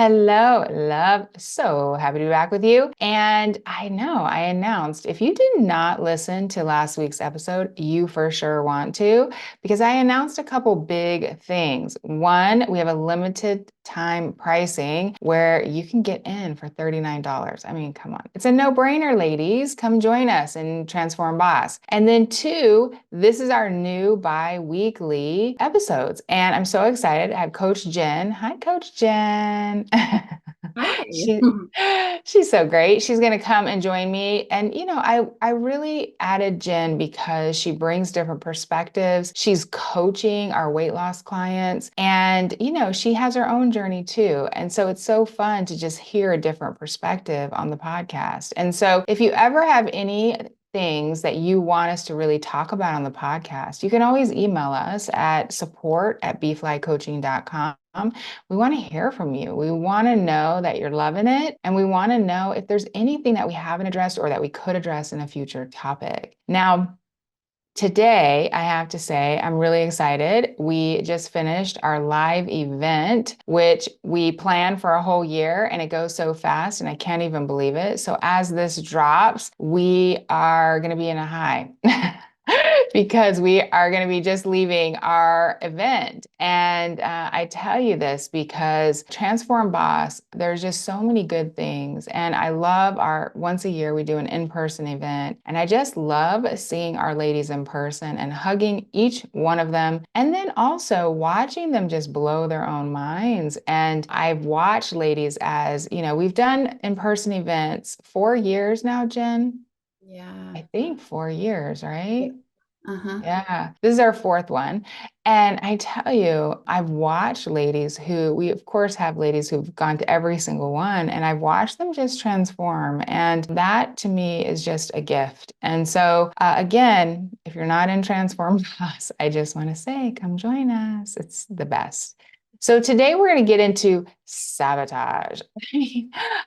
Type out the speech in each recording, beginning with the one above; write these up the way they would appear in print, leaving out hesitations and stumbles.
Hello, love. So happy to be back with you. And I know I announced if you did not listen to last week's episode, you for sure want to, because I announced a couple big things. One, we have a limited time pricing where you can get in for $39. I mean, come on. It's a no-brainer, ladies. Come join us and Transform Boss. And then two, this is our new bi-weekly episodes. And I'm so excited. I have Coach Jen. Hi, Coach Jen. Hi. She she's so great. She's going to come and join me. And I really added Jen because she brings different perspectives. She's coaching our weight loss clients and she has her own journey too. And so it's so fun to just hear a different perspective on the podcast. And so if you ever have any things that you want us to really talk about on the podcast, you can always email us at support@bflycoaching.com. We want to hear from you. We want to know that you're loving it. And we want to know if there's anything that we haven't addressed or that we could address in a future topic. Now, today, I have to say, I'm really excited. We just finished our live event, which we planned for a whole year, and it goes so fast, and I can't even believe it. So, as this drops, we are going to be in a high. Because we are going to be just leaving our event. And I tell you this because Transform Boss, there's just so many good things. And I love our once a year we do an in-person event. And I just love seeing our ladies in person and hugging each one of them. And then also watching them just blow their own minds. And I've watched ladies as, we've done in-person events 4 years now, Jen. Yeah. I think 4 years, right? Uh-huh. Yeah, this is our fourth one. And I tell you, I've watched ladies who, we of course have ladies who've gone to every single one, and I've watched them just transform. And that to me is just a gift. And so, again, if you're not in Transform Class, I just want to say, come join us. It's the best. So today we're going to get into sabotage.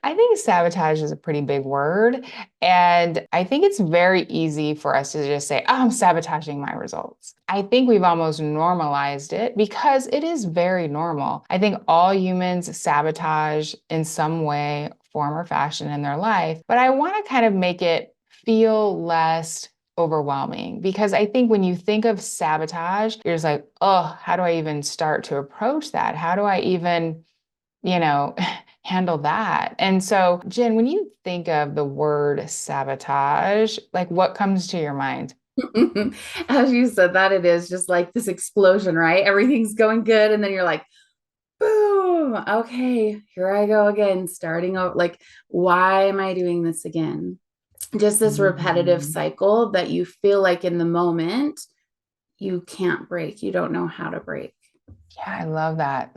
I think sabotage is a pretty big word. And I think it's very easy for us to just say, oh, I'm sabotaging my results. I think we've almost normalized it because it is very normal. I think all humans sabotage in some way, form, or fashion in their life. But I want to kind of make it feel less overwhelming because I think when you think of sabotage, you're just like, oh, how do I even start to approach that? How do I even you know, handle that. And so, Jen, when you think of the word sabotage, like what comes to your mind? As you said, that it is just like this explosion, right? Everything's going good, and then you're like, boom, okay, here I go again, starting out. Like, why am I doing this again? Just this repetitive Mhm. cycle that you feel like in the moment you can't break. You don't know how to break. Yeah, I love that.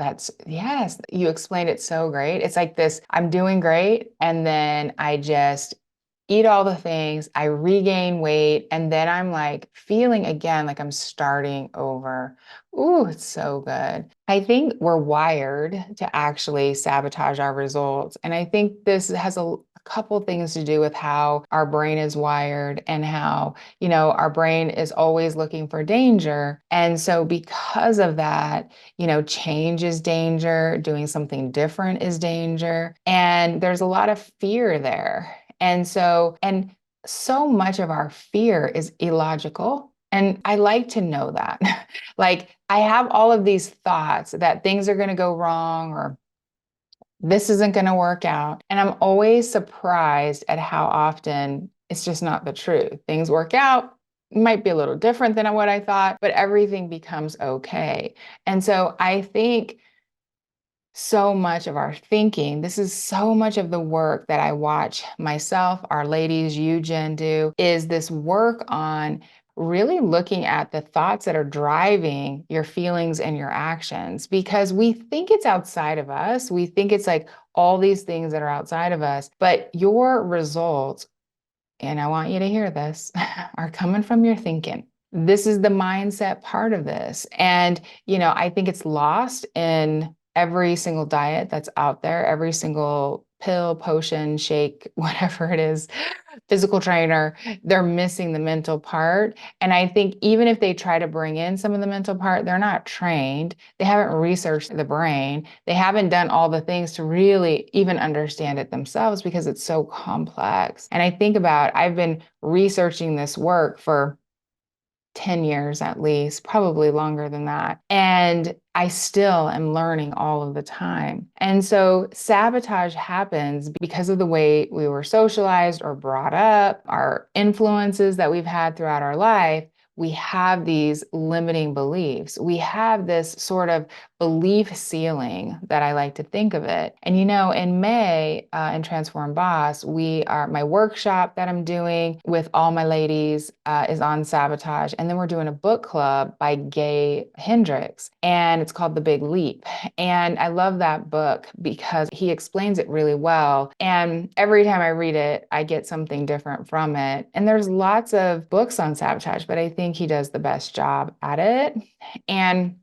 Yes, you explained it so great. It's like this, I'm doing great, and then I just eat all the things, I regain weight, and then I'm like feeling again like I'm starting over. Ooh, it's so good. I think we're wired to actually sabotage our results. And I think this has a couple things to do with how our brain is wired and how, our brain is always looking for danger. And so because of that, change is danger, doing something different is danger. And there's a lot of fear there. And so much of our fear is illogical. And I like to know that. Like, I have all of these thoughts that things are going to go wrong or this isn't going to work out. And I'm always surprised at how often it's just not the truth. Things work out, might be a little different than what I thought, but everything becomes okay. And so I think so much of our thinking. This is so much of the work that I watch myself, our ladies, you, Jen, do, is this work on really looking at the thoughts that are driving your feelings and your actions because we think it's outside of us. We think it's like all these things that are outside of us, but your results, and I want you to hear this, are coming from your thinking. This is the mindset part of this. And, I think it's lost in every single diet that's out there, every single pill, potion, shake, whatever it is, physical trainer, they're missing the mental part. And I think even if they try to bring in some of the mental part, they're not trained. They haven't researched the brain. They haven't done all the things to really even understand it themselves because it's so complex. And I think about, I've been researching this work for 10 years at least, probably longer than that. And I still am learning all of the time. And so sabotage happens because of the way we were socialized or brought up, our influences that we've had throughout our life. We have these limiting beliefs. We have this sort of belief ceiling that I like to think of it. And in May, in Transform Boss, my workshop that I'm doing with all my ladies is on sabotage. And then we're doing a book club by Gay Hendricks, and it's called The Big Leap. And I love that book because he explains it really well. And every time I read it, I get something different from it. And there's lots of books on sabotage, but I think he does the best job at it. And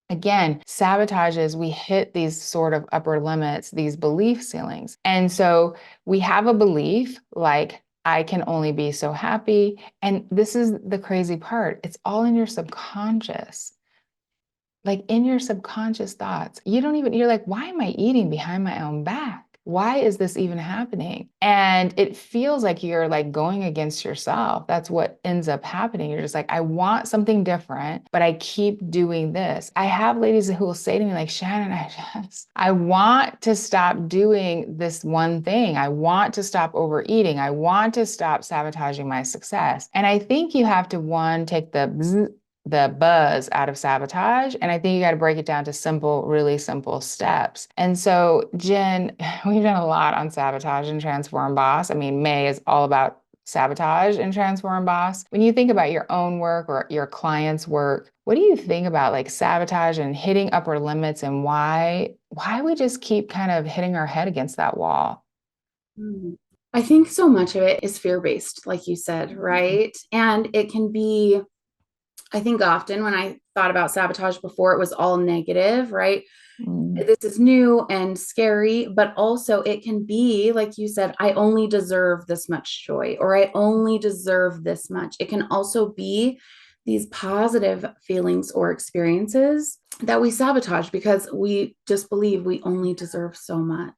again, sabotages, we hit these sort of upper limits, these belief ceilings. And so we have a belief like, I can only be so happy. And this is the crazy part. It's all in your subconscious, like in your subconscious thoughts. You're like, why am I eating behind my own back? Why is this even happening? And it feels like you're like going against yourself. That's what ends up happening. You're just like, I want something different, but I keep doing this. I have ladies who will say to me, like, Shannon, I want to stop doing this one thing. I want to stop overeating. I want to stop sabotaging my success. And I think you have to, one, take the buzz out of sabotage. And I think you got to break it down to simple, really simple steps. And so, Jen, we've done a lot on sabotage and Transform Boss. I mean, May is all about sabotage and Transform Boss. When you think about your own work or your clients' work, what do you think about like sabotage and hitting upper limits and why we just keep kind of hitting our head against that wall? Mhm. I think so much of it is fear-based, like you said, right? And it can be, I think often when I thought about sabotage before, it was all negative, right? Mm. This is new and scary, but also it can be, like you said, I only deserve this much joy, or I only deserve this much. It can also be these positive feelings or experiences that we sabotage because we just believe we only deserve so much.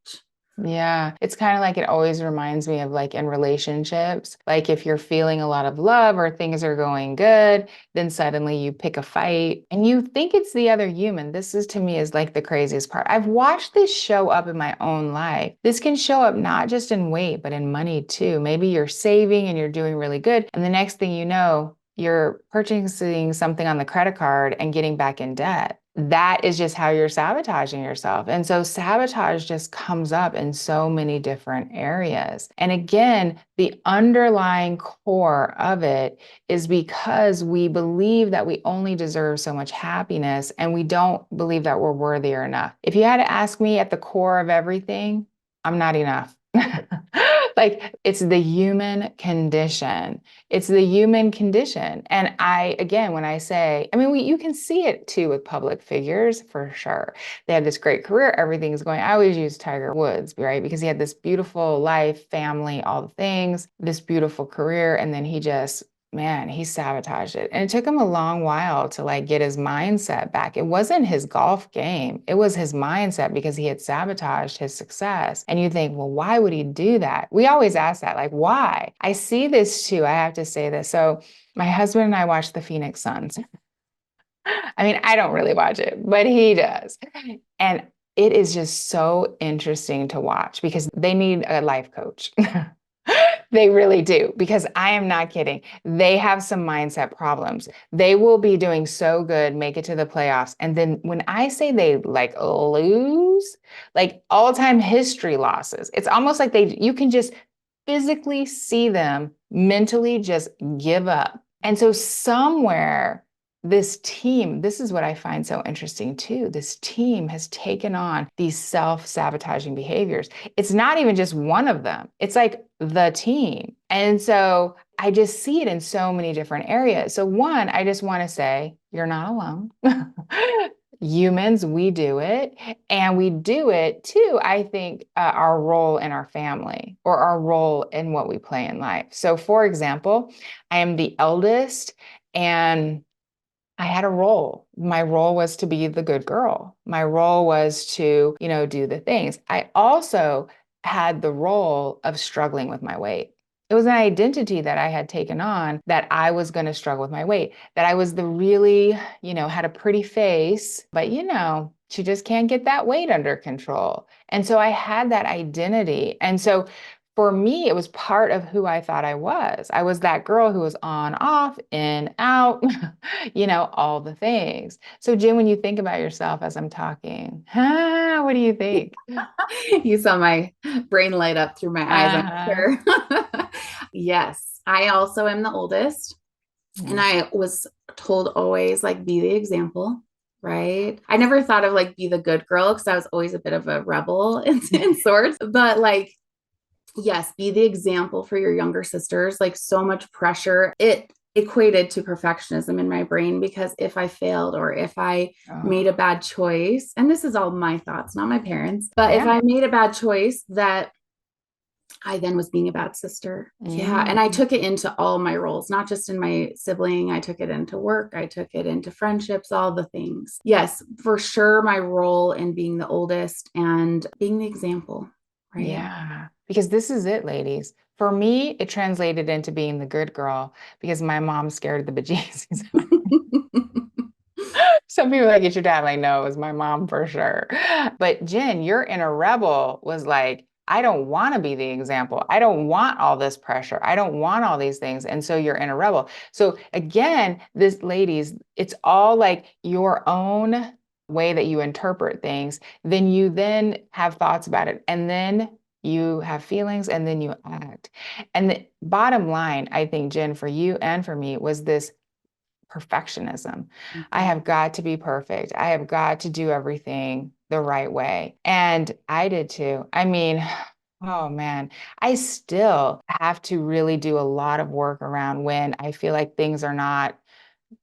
Yeah, it's kind of like it always reminds me of like in relationships, like if you're feeling a lot of love or things are going good, then suddenly you pick a fight and you think it's the other human. This is to me is like the craziest part. I've watched this show up in my own life. This can show up not just in weight, but in money too. Maybe you're saving and you're doing really good. And the next thing you know, you're purchasing something on the credit card and getting back in debt. That is just how you're sabotaging yourself. And so sabotage just comes up in so many different areas. And again, the underlying core of it is because we believe that we only deserve so much happiness and we don't believe that we're worthy or enough. If you had to ask me at the core of everything, I'm not enough. Like it's the human condition. It's the human condition. And again, when I say, I mean, you can see it too with public figures for sure. They had this great career, everything's going. I always use Tiger Woods, right? Because he had this beautiful life, family, all the things, this beautiful career. And then man, he sabotaged it. And it took him a long while to like get his mindset back. It wasn't his golf game. It was his mindset because he had sabotaged his success. And you think, well, why would he do that? We always ask that, like, why? I see this too. I have to say this. So my husband and I watch the Phoenix Suns. I mean, I don't really watch it, but he does. And it is just so interesting to watch because they need a life coach. They really do, because I am not kidding. They have some mindset problems. They will be doing so good, make it to the playoffs. And then when I say they like lose, like all-time history losses, it's almost like you can just physically see them mentally just give up. And so somewhere this team, this is what I find so interesting too. This team has taken on these self-sabotaging behaviors. It's not even just one of them. It's like the team. And so I just see it in so many different areas. So one, I just want to say, you're not alone. Humans, we do it. And we do it too, I think, our role in our family or our role in what we play in life. So, for example, I am the eldest and I had a role. My role was to be the good girl. My role was to, do the things. I also had the role of struggling with my weight. It was an identity that I had taken on that I was going to struggle with my weight, that I was the really, had a pretty face, but she just can't get that weight under control. And so I had that identity. And so for me, it was part of who I thought I was. I was that girl who was on, off, in, out, all the things. So, Jim, when you think about yourself as I'm talking, what do you think? You saw my brain light up through my eyes, I'm Uh-huh. sure. Yes, I also am the oldest. And Mm. I was told always like be the example, right? I never thought of like be the good girl because I was always a bit of a rebel in sorts. But like, yes, be the example for your younger sisters. Like so much pressure. It equated to perfectionism in my brain because if I failed or if I made a Oh, bad choice, and this is all my thoughts, not my parents, but if yeah. I made a bad choice, that I then was being a bad sister. Yeah. And I Mm. took it into all my roles, not just in my sibling. I took it into work. I took it into friendships, all the things. Yes, for sure. My role in being the oldest and being the example, right? Yeah. Because this is it, ladies. For me, it translated into being the good girl because my mom scared the bejesus. Some people like, it's your dad. Like, no, it was my mom for sure. But Jen, your inner rebel was like, I don't want to be the example. I don't want all this pressure. I don't want all these things. And so you're inner rebel. So again, this ladies, it's all like your own way that you interpret things. Then you then have thoughts about it. And then you have feelings and then you act. And the bottom line, I think, Jen, for you and for me was this perfectionism. I Mhm. have got to be perfect. I have got to do everything the right way. And I did too. I mean, oh man, I still have to really do a lot of work around when I feel like things are not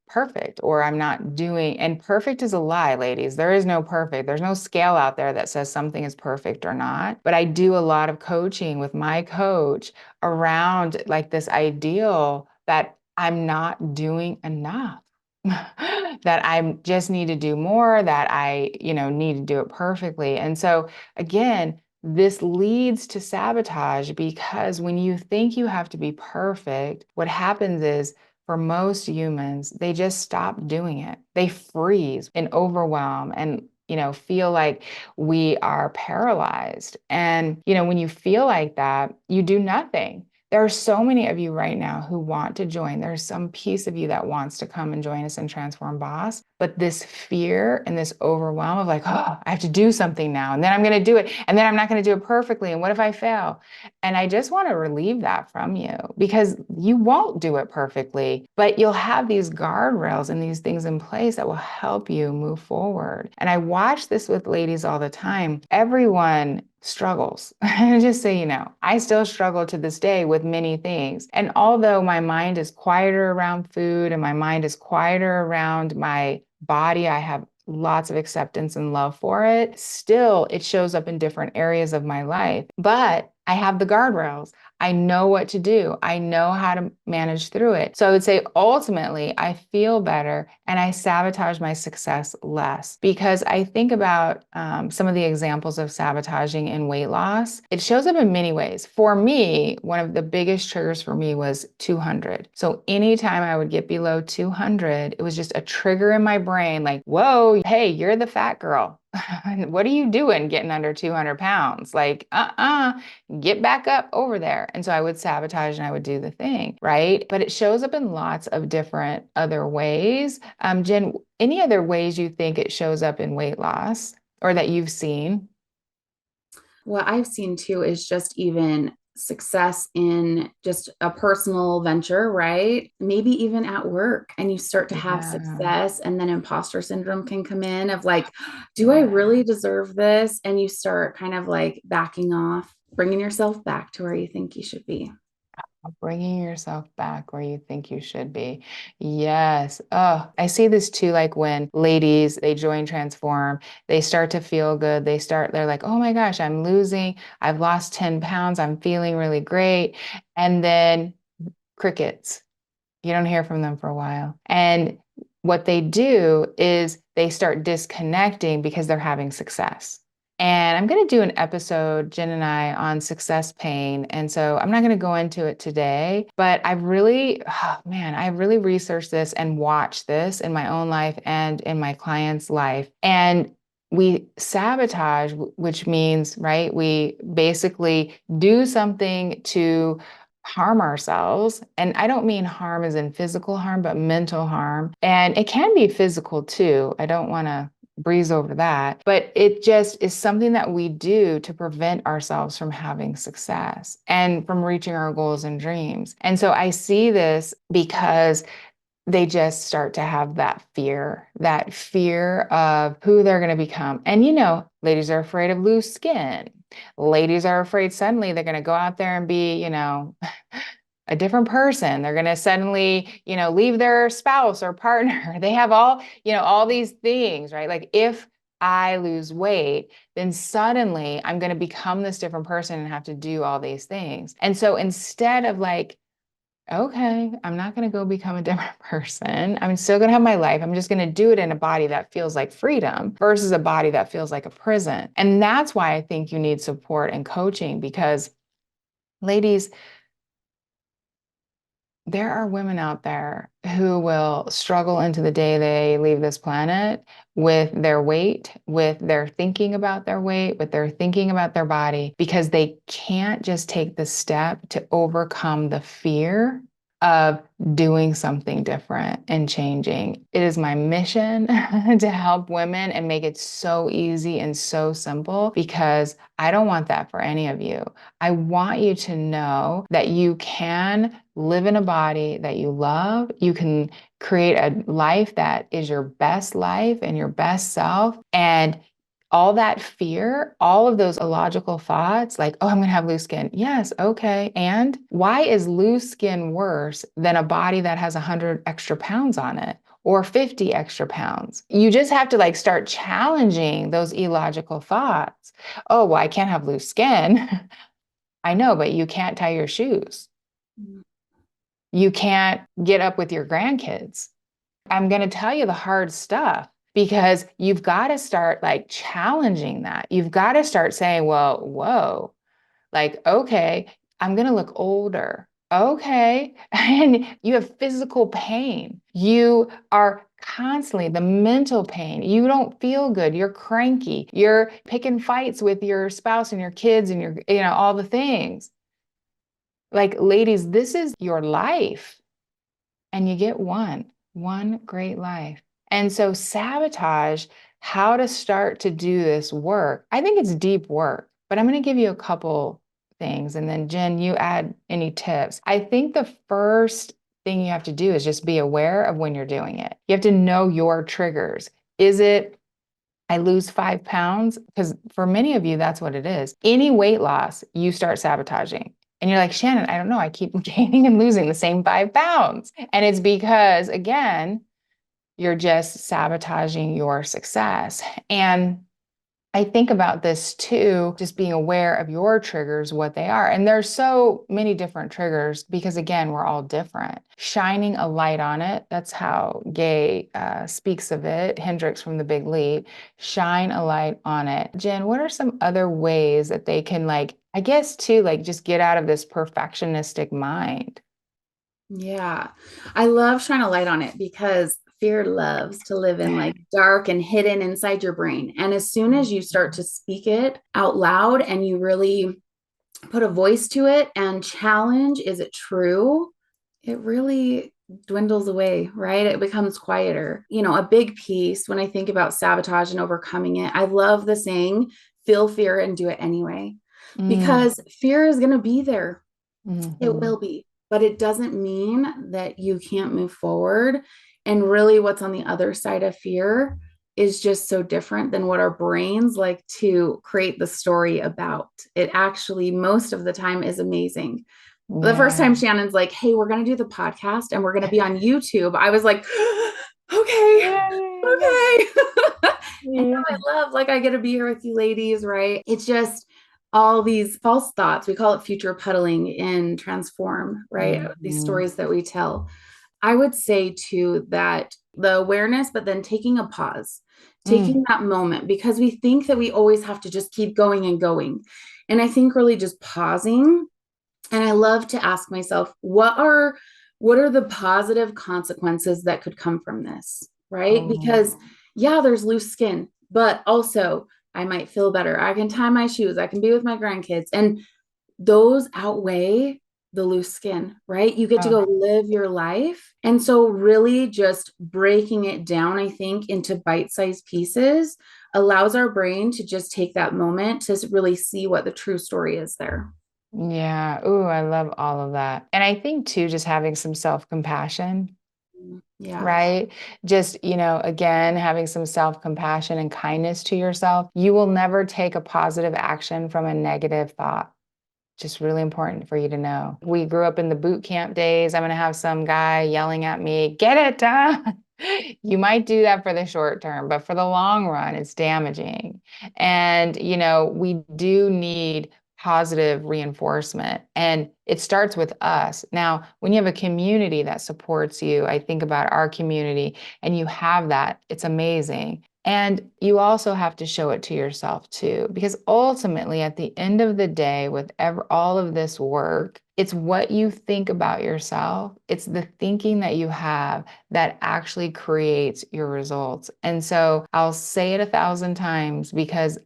perfect or I'm not doing, and perfect is a lie, ladies. There is no perfect. There's no scale out there that says something is perfect or not. But I do a lot of coaching with my coach around like this ideal that I'm not doing enough. That I just need to do more, that I, need to do it perfectly. And so again, this leads to sabotage because when you think you have to be perfect, what happens is for most humans, they just stop doing it. They freeze in overwhelm and feel like we are paralyzed. And when you feel like that, you do nothing. There are so many of you right now who want to join. There's some piece of you that wants to come and join us in Transform Boss. But this fear and this overwhelm of like, oh, I have to do something now. And then I'm going to do it. And then I'm not going to do it perfectly. And what if I fail? And I just want to relieve that from you because you won't do it perfectly, but you'll have these guardrails and these things in place that will help you move forward. And I watch this with ladies all the time. Everyone struggles. And just so you know, I still struggle to this day with many things. And although my mind is quieter around food and my mind is quieter around my body, I have lots of acceptance and love for it. Still, it shows up in different areas of my life. But I have the guardrails. I know what to do. I know how to manage through it. So I would say ultimately, I feel better and I sabotage my success less because I think about some of the examples of sabotaging in weight loss. It shows up in many ways. For me, one of the biggest triggers for me was 200. So anytime I would get below 200, it was just a trigger in my brain like, whoa, hey, you're the fat girl. What are you doing getting under 200 pounds? Like, get back up over there. And so I would sabotage and I would do the thing, right? But it shows up in lots of different other ways. Jen, any other ways you think it shows up in weight loss or that you've seen? What I've seen too is just even success in just a personal venture, right? Maybe even at work, and you start to have Yeah, success, and then imposter syndrome can come in of like, do I yeah. really deserve this? And you start kind of like backing off, bringing yourself back to where you think you should be. Bringing yourself back where you think you should be. Yes. Oh, I see this too, like when ladies, they join Transform, they start to feel good. They're like, oh my gosh, I'm losing. I've lost 10 pounds. I'm feeling really great. And then crickets. You don't hear from them for a while. And what they do is they start disconnecting because they're having success. And I'm going to do an episode, Jen and I, on success pain. And so I'm not going to go into it today, but I've really, oh man, I've really researched this and watched this in my own life and in my client's life. And we sabotage, which means, right, we basically do something to harm ourselves. And I don't mean harm as in physical harm, but mental harm. And it can be physical too. I don't want to breeze over that, but it just is something that we do to prevent ourselves from having success and from reaching our goals and dreams. And so I see this because they just start to have that fear of who they're going to become. And ladies are afraid of loose skin. Ladies are afraid suddenly they're going to go out there and be, a different person. They're going to suddenly, leave their spouse or partner. They have all these things, right? Like if I lose weight, then suddenly I'm going to become this different person and have to do all these things. And so instead of like, okay, I'm not going to go become a different person. I'm still going to have my life. I'm just going to do it in a body that feels like freedom versus a body that feels like a prison. And that's why I think you need support and coaching because, ladies, there are women out there who will struggle into the day they leave this planet with their weight, with their thinking about their weight, with their thinking about their body, because they can't just take the step to overcome the fear of doing something different and changing. It is my mission to help women and make it so easy and so simple because I don't want that for any of you. I want you to know that you can live in a body that you love. You can create a life that is your best life and your best self. And all that fear, all of those illogical thoughts, like, oh, I'm going to have loose skin. Yes, okay. And why is loose skin worse than a body that has 100 extra pounds on it? Or 50 extra pounds. You just have to like start challenging those illogical thoughts. Oh, well, I can't have loose skin. I know, but you can't tie your shoes. You can't get up with your grandkids. I'm going to tell you the hard stuff because you've got to start like challenging that. You've got to start saying, well, whoa, like, okay, I'm going to look older. Okay. And you have physical pain. You are constantly the mental pain. You don't feel good. You're cranky. You're picking fights with your spouse and your kids and all the things. Like, ladies, this is your life, and you get one great life. And so, sabotage, how to start to do this work. I think it's deep work, but I'm going to give you a couple things. And then, Jen, you add any tips. I think the first thing you have to do is just be aware of when you're doing it. You have to know your triggers. Is it I lose 5 pounds? Because for many of you, that's what it is. Any weight loss, you start sabotaging. And you're like, Shannon, I don't know. I keep gaining and losing the same 5 pounds. And it's because, again, you're just sabotaging your success. And I think about this too, just being aware of your triggers, what they are. And there's so many different triggers because, again, we're all different. Shining a light on it, that's how Gay speaks of it, Hendricks from The Big Leap. Shine a light on it. Jen, what are some other ways that they can, like, I guess, too, like just get out of this perfectionistic mind? Yeah. I love shining a light on it because fear loves to live in like dark and hidden inside your brain. And as soon as you start to speak it out loud and you really put a voice to it and challenge, is it true? It really dwindles away, right? It becomes quieter. A big piece when I think about sabotage and overcoming it, I love the saying, feel fear and do it anyway, Mm, because fear is going to be there. It mhm. will be, but it doesn't mean that you can't move forward. And really, what's on the other side of fear is just so different than what our brains like to create the story about. It actually, most of the time, is amazing. The first time Yeah. Shannon's like, hey, we're going to do the podcast and we're going to be on YouTube, I was like, okay, Yeah, yeah, okay. And yeah. I love, like, I get to be here with you ladies, right? It's just all these false thoughts. We call it future puddling in Transform, right? These Mhm. stories that we tell. I would say too that the awareness, but then taking a pause, taking Mm. that moment, because we think that we always have to just keep going and going. And I think really just pausing. And I love to ask myself, what are the positive consequences that could come from this? Right? Oh, Because yeah, there's loose skin, but also I might feel better. I can tie my shoes, I can be with my grandkids. And those outweigh the loose skin, right? You get to oh, go live your life. And so, really, just breaking it down, I think, into bite sized pieces allows our brain to just take that moment to really see what the true story is there. yeah. Ooh, I love all of that. And I think too, just having some self-compassion, Yeah. right? Just, again, having some self-compassion and kindness to yourself. You will never take a positive action from a negative thought. Just really important for you to know. We grew up in the boot camp days. I'm going to have some guy yelling at me, get it done. You might do that for the short term, but for the long run, it's damaging. And, we do need positive reinforcement. And it starts with us. Now, when you have a community that supports you, I think about our community, and you have that, it's amazing. And you also have to show it to yourself too, because ultimately, at the end of the day, with all of this work, it's what you think about yourself. It's the thinking that you have that actually creates your results. And so I'll say it 1,000 times because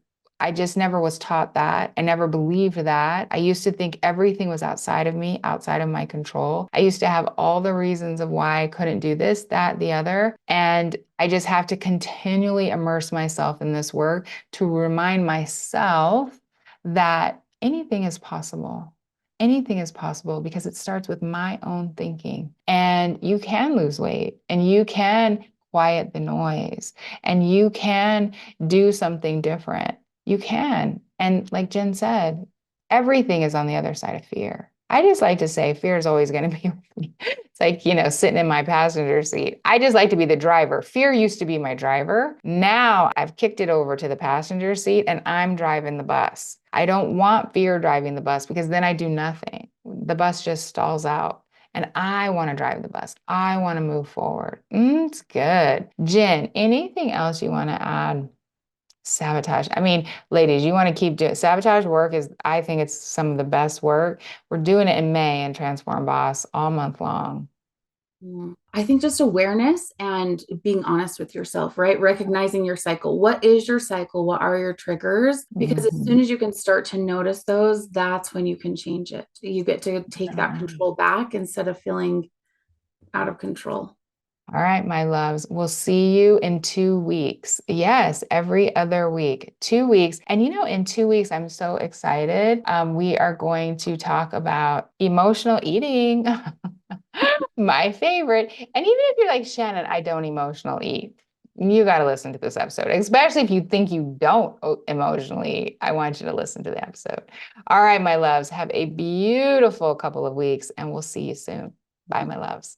I just never was taught that. I never believed that. I used to think everything was outside of me, outside of my control. I used to have all the reasons of why I couldn't do this, that, the other. And I just have to continually immerse myself in this work to remind myself that anything is possible. Anything is possible because it starts with my own thinking. And you can lose weight and you can quiet the noise and you can do something different. You can. And like Jen said, everything is on the other side of fear. I just like to say fear is always going to be with me. It's like, sitting in my passenger seat. I just like to be the driver. Fear used to be my driver. Now I've kicked it over to the passenger seat and I'm driving the bus. I don't want fear driving the bus because then I do nothing. The bus just stalls out. And I want to drive the bus. I want to move forward. It's good. Jen, anything else you want to add? Sabotage. I mean, ladies, you want to keep doing sabotage work I think it's some of the best work. We're doing it in May in Transform Boss all month long. I think just awareness and being honest with yourself, right? Recognizing your cycle. What is your cycle? What are your triggers? Because as soon Mhm. as you can start to notice those, that's when you can change it. You get to take that Yeah. control back instead of feeling out of control. All right, my loves. We'll see you in 2 weeks. Yes, every other week, 2 weeks. And in 2 weeks, I'm so excited. We are going to talk about emotional eating, my favorite. And even if you're like, Shannon, I don't emotional eat, you got to listen to this episode, especially if you think you don't emotionally eat. I want you to listen to the episode. All right, my loves, have a beautiful couple of weeks, and we'll see you soon. Bye, my loves.